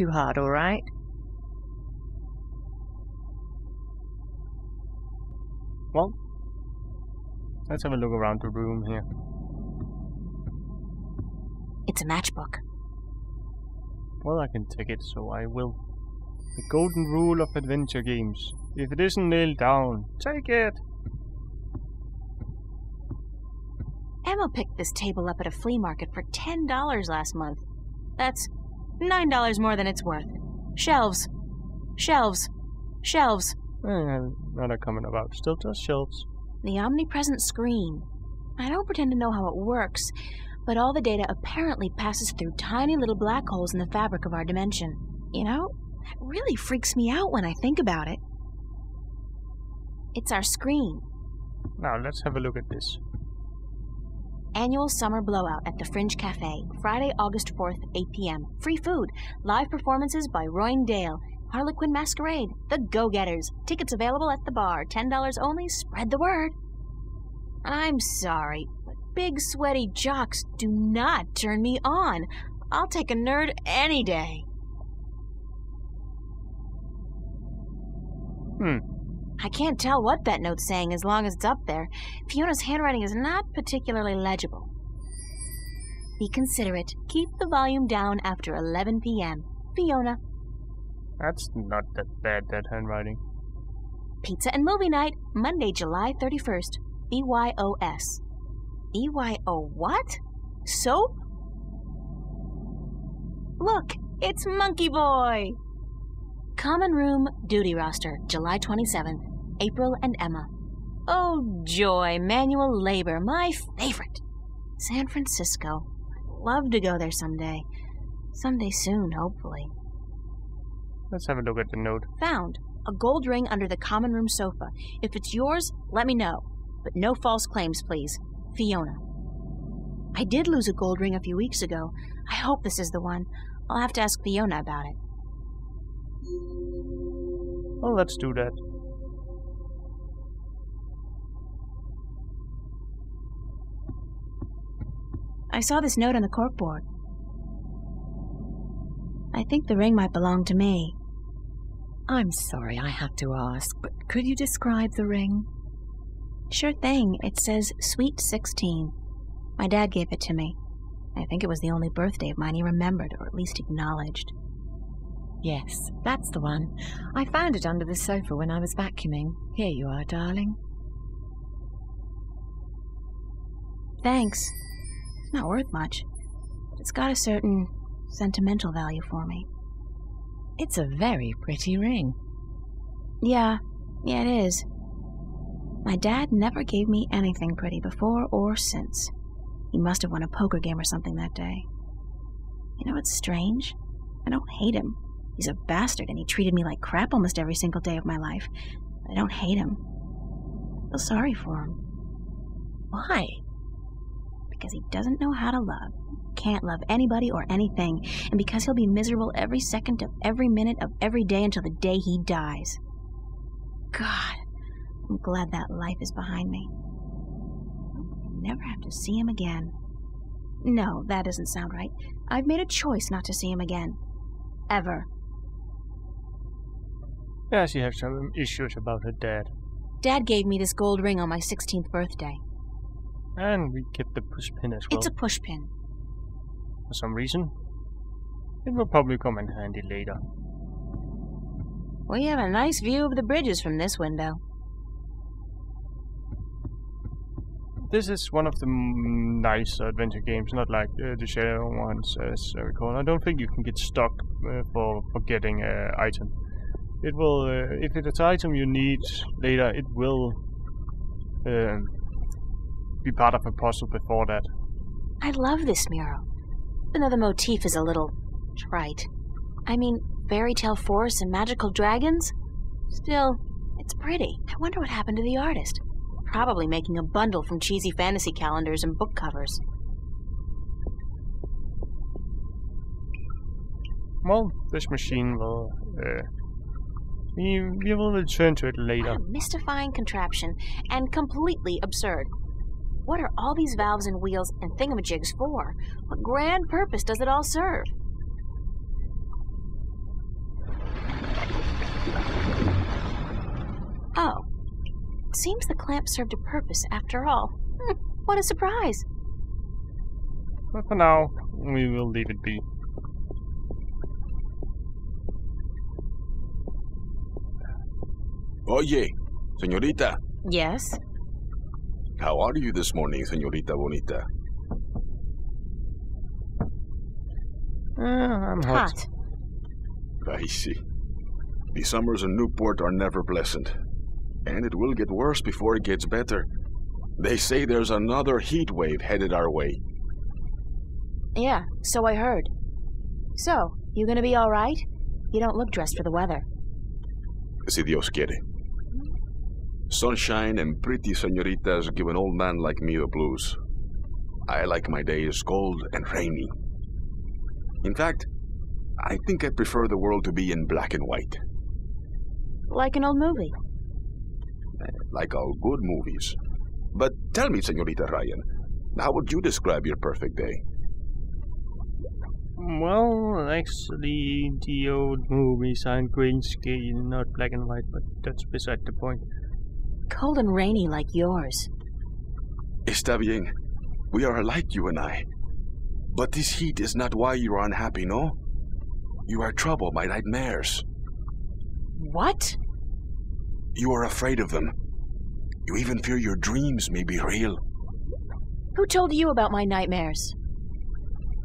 too hard, alright? Well, let's have a look around the room here. It's a matchbook. Well, I can take it, so I will. The golden rule of adventure games. If it isn't nailed down, take it! Emma picked this table up at a flea market for $10 last month. That's $9 more than it's worth. Shelves. Shelves. Shelves. Not a comment about. Still just shelves. The omnipresent screen. I don't pretend to know how it works, but all the data apparently passes through tiny little black holes in the fabric of our dimension. You know, that really freaks me out when I think about it. It's our screen. Now, let's have a look at this. Annual summer blowout at the Fringe Cafe, Friday, August 4th, 8 p.m. Free food. Live performances by Roying Dale. Harlequin Masquerade. The Go-Getters. Tickets available at the bar. $10 only. Spread the word. I'm sorry, but big sweaty jocks do not turn me on. I'll take a nerd any day. I can't tell what that note's saying as long as it's up there. Fiona's handwriting is not particularly legible. Be considerate. Keep the volume down after 11 p.m. Fiona. That's not that bad, that handwriting. Pizza and movie night, Monday, July 31st. BYOS. BYO what? Soap? Look, it's Monkey Boy! Common Room Duty Roster, July 27th. April and Emma. Oh, joy, manual labor, my favorite. San Francisco. I'd love to go there someday. Someday soon, hopefully. Let's have a look at the note. Found. A gold ring under the common room sofa. If it's yours, let me know. But no false claims, please. Fiona. I did lose a gold ring a few weeks ago. I hope this is the one. I'll have to ask Fiona about it. Well, let's do that. I saw this note on the corkboard. I think the ring might belong to me. I'm sorry I have to ask, but could you describe the ring? Sure thing. It says Sweet 16. My dad gave it to me. I think it was the only birthday of mine he remembered, or at least acknowledged. Yes, that's the one. I found it under the sofa when I was vacuuming. Here you are, darling. Thanks. It's not worth much, but it's got a certain sentimental value for me. It's a very pretty ring. Yeah, it is. My dad never gave me anything pretty before or since. He must have won a poker game or something that day. You know what's strange? I don't hate him. He's a bastard, and he treated me like crap almost every single day of my life. But I don't hate him. I feel sorry for him. Why? Because he doesn't know how to love. Can't love anybody or anything. And because he'll be miserable every second of every minute of every day until the day he dies. God, I'm glad that life is behind me. I'll never have to see him again. No, that doesn't sound right. I've made a choice not to see him again. Ever. Yeah, she has some issues about her dad. Dad gave me this gold ring on my 16th birthday. And we kept the pushpin as well. It's a pushpin. For some reason. It will probably come in handy later. We have a nice view of the bridges from this window. This is one of the nice adventure games, not like the Shadow ones, as I recall. I don't think you can get stuck for getting an item. It will, if it's an item you need later, it will be part of a puzzle before that. I love this mural. Even though the motif is a little trite. I mean, fairy tale forests and magical dragons? Still, it's pretty. I wonder what happened to the artist. Probably making a bundle from cheesy fantasy calendars and book covers. Well, this machine will... we will return to it later. What a mystifying contraption, and completely absurd. What are all these valves and wheels and thingamajigs for? What grand purpose does it all serve? seems the clamp served a purpose after all. What a surprise! But for now, we will leave it be. Oye, señorita. Yes? How are you this morning, señorita bonita? I'm hot. I see. The summers in Newport are never pleasant. And it will get worse before it gets better. They say there's another heat wave headed our way. Yeah, so I heard. So, you gonna be alright? You don't look dressed for the weather. Si Dios quiere. Sunshine and pretty señoritas give an old man like me the blues. I like my days cold and rainy. In fact, I think I prefer the world to be in black and white. Like an old movie. Like all good movies. But tell me, señorita Ryan, how would you describe your perfect day? Well, actually, the old movies are in grayscale, not black and white, but that's beside the point. Cold and rainy like yours. Está bien. We are alike, you and I. But this heat is not why you are unhappy, no? You are troubled by nightmares. What? You are afraid of them. You even fear your dreams may be real. Who told you about my nightmares?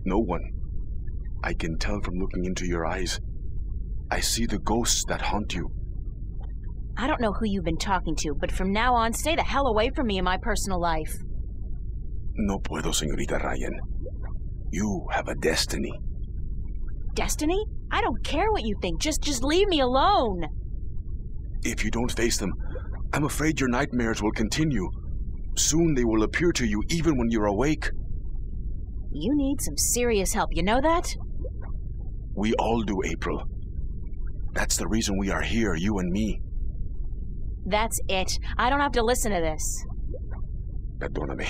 No one. I can tell from looking into your eyes. I see the ghosts that haunt you. I don't know who you've been talking to, but from now on, stay the hell away from me in my personal life. No puedo, señorita Ryan. You have a destiny. Destiny? I don't care what you think. Just leave me alone. If you don't face them, I'm afraid your nightmares will continue. Soon they will appear to you even when you're awake. You need some serious help, you know that? We all do, April. That's the reason we are here, you and me. That's it. I don't have to listen to this. Perdóname.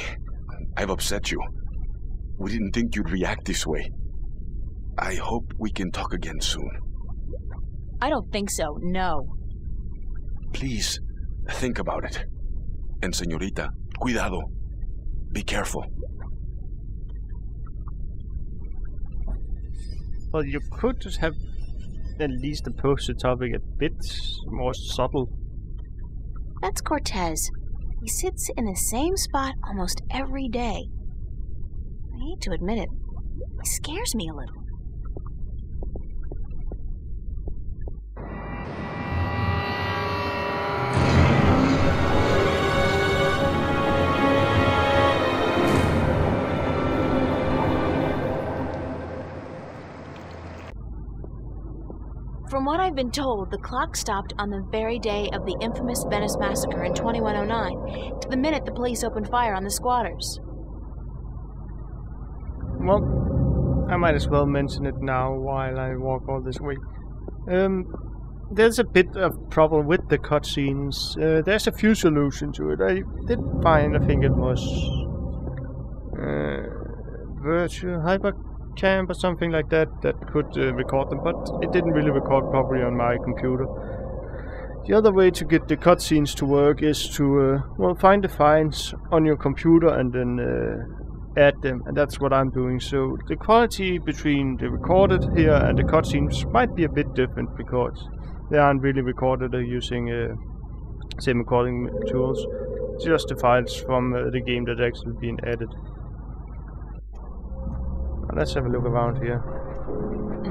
I've upset you. We didn't think you'd react this way. I hope we can talk again soon. I don't think so, no. Please, think about it. And señorita, cuidado. Be careful. Well, you could just have at least approached the topic a bit more subtle. That's Cortez. He sits in the same spot almost every day. I hate to admit it. It scares me a little. From what I've been told, the clock stopped on the very day of the infamous Venice massacre in 2109, to the minute the police opened fire on the squatters. Well, I might as well mention it now while I walk all this way. There's a bit of problem with the cutscenes. There's a few solutions to it. I did find, I think it was virtual hypercam or something like that could record them, but it didn't really record properly on my computer. The other way to get the cutscenes to work is to find the files on your computer and then add them, and that's what I'm doing. So the quality between the recorded here and the cutscenes might be a bit different because they aren't really recorded using same recording tools. It's just the files from the game that are actually being added. Now let's have a look around here.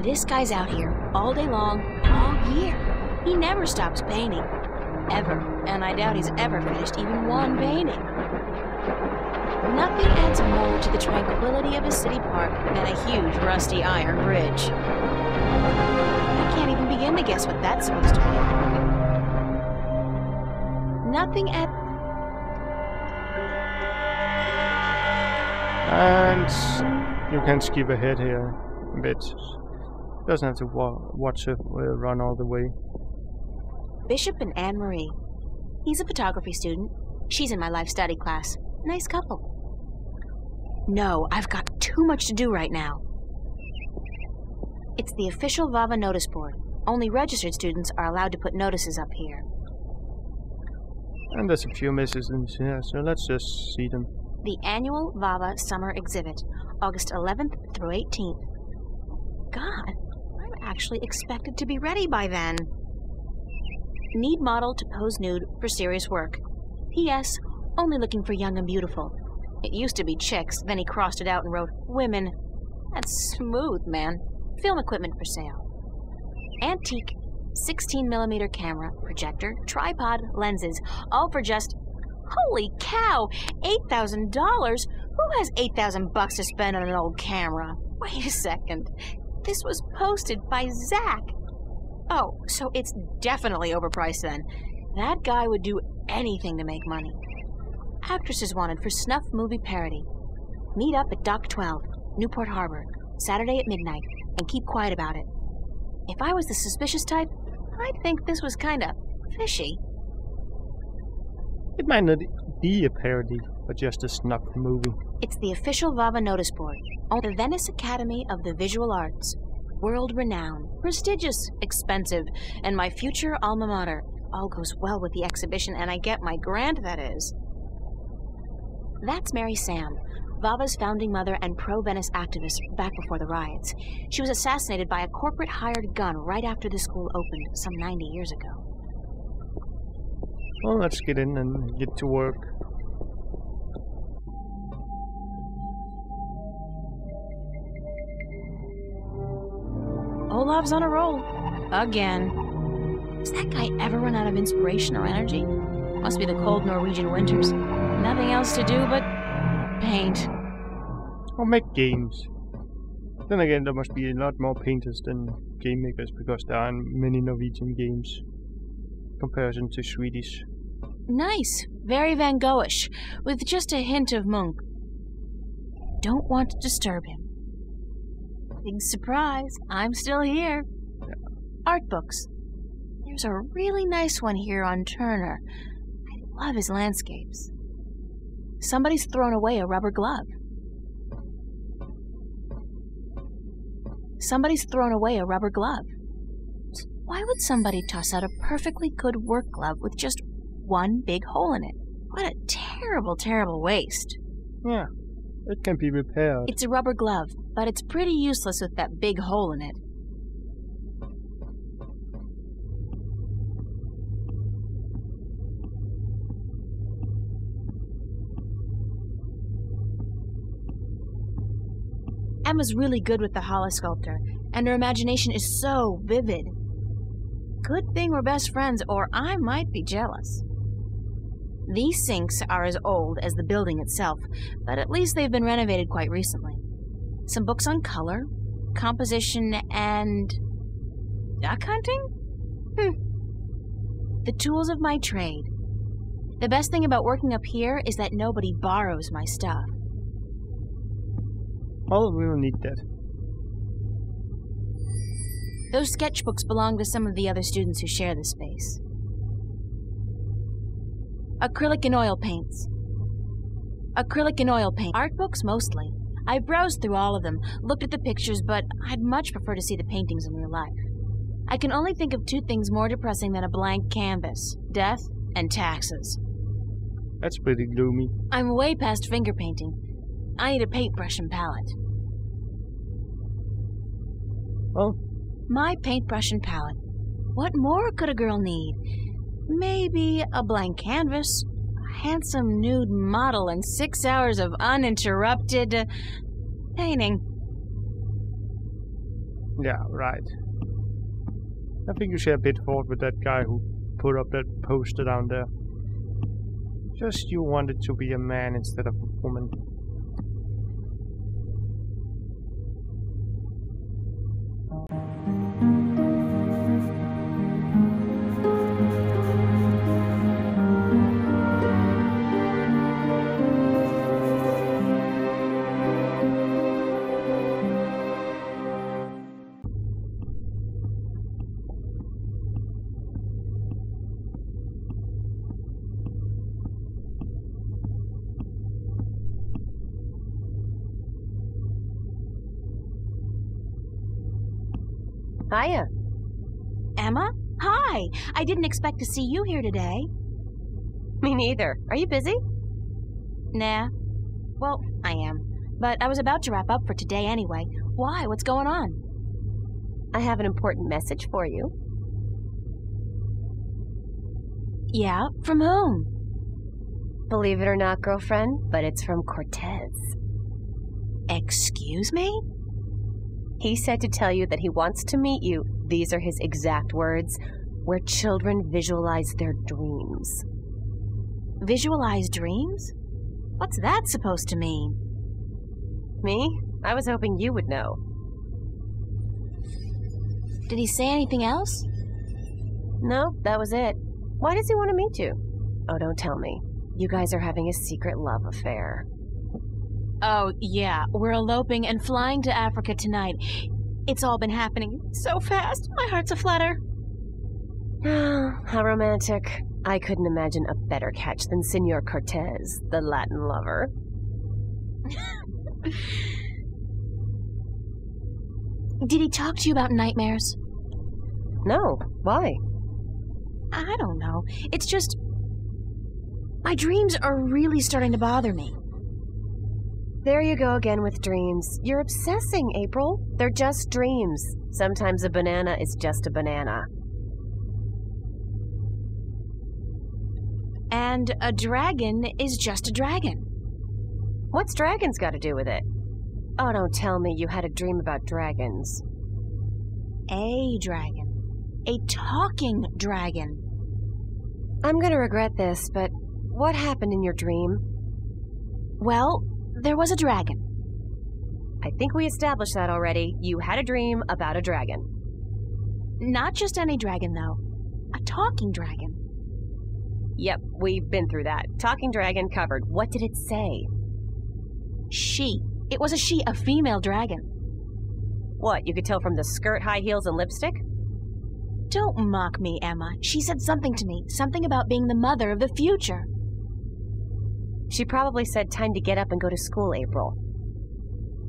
This guy's out here all day long, all year. He never stops painting. Ever. And I doubt he's ever finished even one painting. Nothing adds more to the tranquility of a city park than a huge rusty iron bridge. I can't even begin to guess what that's supposed to be. Nothing at... And you can skip ahead here a bit. Doesn't have to watch it run all the way. Bishop and Anne-Marie. He's a photography student. She's in my life study class. Nice couple. No, I've got too much to do right now. It's the official VAVA notice board. Only registered students are allowed to put notices up here. And there's a few misses in here, so let's just see them. The annual Vava Summer Exhibit, August 11th through 18th. God, I'm actually expected to be ready by then. Need model to pose nude for serious work. P.S. Only looking for young and beautiful. It used to be chicks, then he crossed it out and wrote women. That's smooth, man. Film equipment for sale. Antique 16mm camera, projector, tripod, lenses, all for just, holy cow, $8,000? Who has $8,000 to spend on an old camera? Wait a second. This was posted by Zach. Oh, so it's definitely overpriced then. That guy would do anything to make money. Actresses wanted for snuff movie parody. Meet up at Dock 12, Newport Harbor, Saturday at midnight, and keep quiet about it. If I was the suspicious type, I'd think this was kinda fishy. It might not be a parody, but just a snuff movie. It's the official Vava notice board on the Venice Academy of the Visual Arts. World-renowned, prestigious, expensive, and my future alma mater. All goes well with the exhibition, and I get my grant, that is. That's Mary Sam, Vava's founding mother and pro-Venice activist back before the riots. She was assassinated by a corporate hired gun right after the school opened some 90 years ago. Well, let's get in and get to work. Olav's on a roll. Again. Does that guy ever run out of inspiration or energy? Must be the cold Norwegian winters. Nothing else to do but paint. Or make games. Then again, there must be a lot more painters than game makers because there are many Norwegian games in comparison to Swedish. Nice. Very Van Goghish, with just a hint of Munch. Don't want to disturb him. Big surprise, I'm still here. Yeah. Art books. There's a really nice one here on Turner. I love his landscapes. Somebody's thrown away a rubber glove. Somebody's thrown away a rubber glove. Why would somebody toss out a perfectly good work glove with just one big hole in it? What a terrible, terrible waste. Yeah, it can be repaired. It's a rubber glove, but it's pretty useless with that big hole in it. Emma's really good with the holosculptor, and her imagination is so vivid. Good thing we're best friends, or I might be jealous. These sinks are as old as the building itself, but at least they've been renovated quite recently. Some books on color, composition, and duck hunting? The tools of my trade. The best thing about working up here is that nobody borrows my stuff. Oh, we will need that. Those sketchbooks belong to some of the other students who share the space. Acrylic and oil paints. Acrylic and oil paint. Art books mostly. I browsed through all of them, looked at the pictures, but I'd much prefer to see the paintings in real life. I can only think of two things more depressing than a blank canvas: death and taxes. That's pretty gloomy. I'm way past finger painting. I need a paintbrush and palette. Well, my paintbrush and palette. What more could a girl need? Maybe a blank canvas, a handsome nude model, and 6 hours of uninterrupted painting. yeah, right. I think you share a bit fault with that guy who put up that poster down there. Just you wanted to be a man instead of a woman. Hiya. Emma? Hi! I didn't expect to see you here today. Me neither. Are you busy? Nah. Well, I am. But I was about to wrap up for today anyway. Why? What's going on? I have an important message for you. Yeah? From whom? Believe it or not, girlfriend, but it's from Cortez. Excuse me? He said to tell you that he wants to meet you, these are his exact words, where children visualize their dreams. Visualize dreams? What's that supposed to mean? Me? I was hoping you would know. Did he say anything else? No, that was it. Why does he want to meet you? Oh, don't tell me. You guys are having a secret love affair. Oh, yeah. We're eloping and flying to Africa tonight. It's all been happening so fast. My heart's aflutter. How romantic. I couldn't imagine a better catch than Senor Cortez, the Latin lover. Did he talk to you about nightmares? No. Why? I don't know. It's just... my dreams are really starting to bother me. There you go again with dreams. You're obsessing, April. They're just dreams. Sometimes a banana is just a banana. And a dragon is just a dragon. What's dragons got to do with it? Oh, don't tell me you had a dream about dragons. A dragon. A talking dragon. I'm gonna regret this, but what happened in your dream? Well, there was a dragon. I think we established that already. You had a dream about a dragon. Not just any dragon, though. A talking dragon. Yep, we've been through that. Talking dragon covered. What did it say? She. It was a she, a female dragon. What, you could tell from the skirt, high heels, and lipstick? Don't mock me, Emma. She said something to me. Something about being the mother of the future. She probably said time to get up and go to school, April.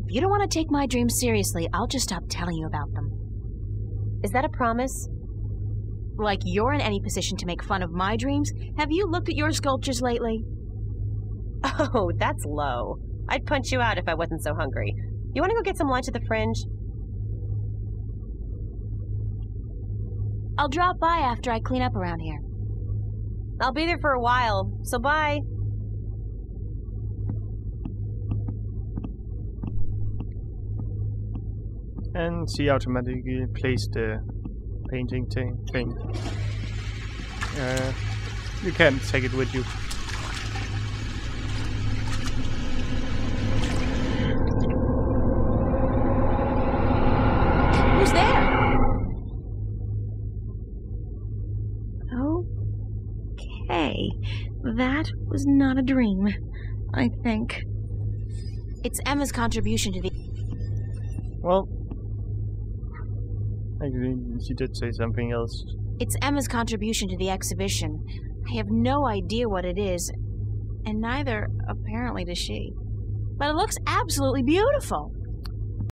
If you don't want to take my dreams seriously, I'll just stop telling you about them. Is that a promise? Like you're in any position to make fun of my dreams? Have you looked at your sculptures lately? Oh, that's low. I'd punch you out if I wasn't so hungry. You want to go get some lunch at the Fringe? I'll drop by after I clean up around here. I'll be there for a while, so bye. And she automatically placed the painting thing. You can't take it with you. Who's there? Okay, that was not a dream, I think. It's Emma's contribution to the... Well, actually, she did say something else. It's Emma's contribution to the exhibition. I have no idea what it is, and neither, apparently, does she. But it looks absolutely beautiful.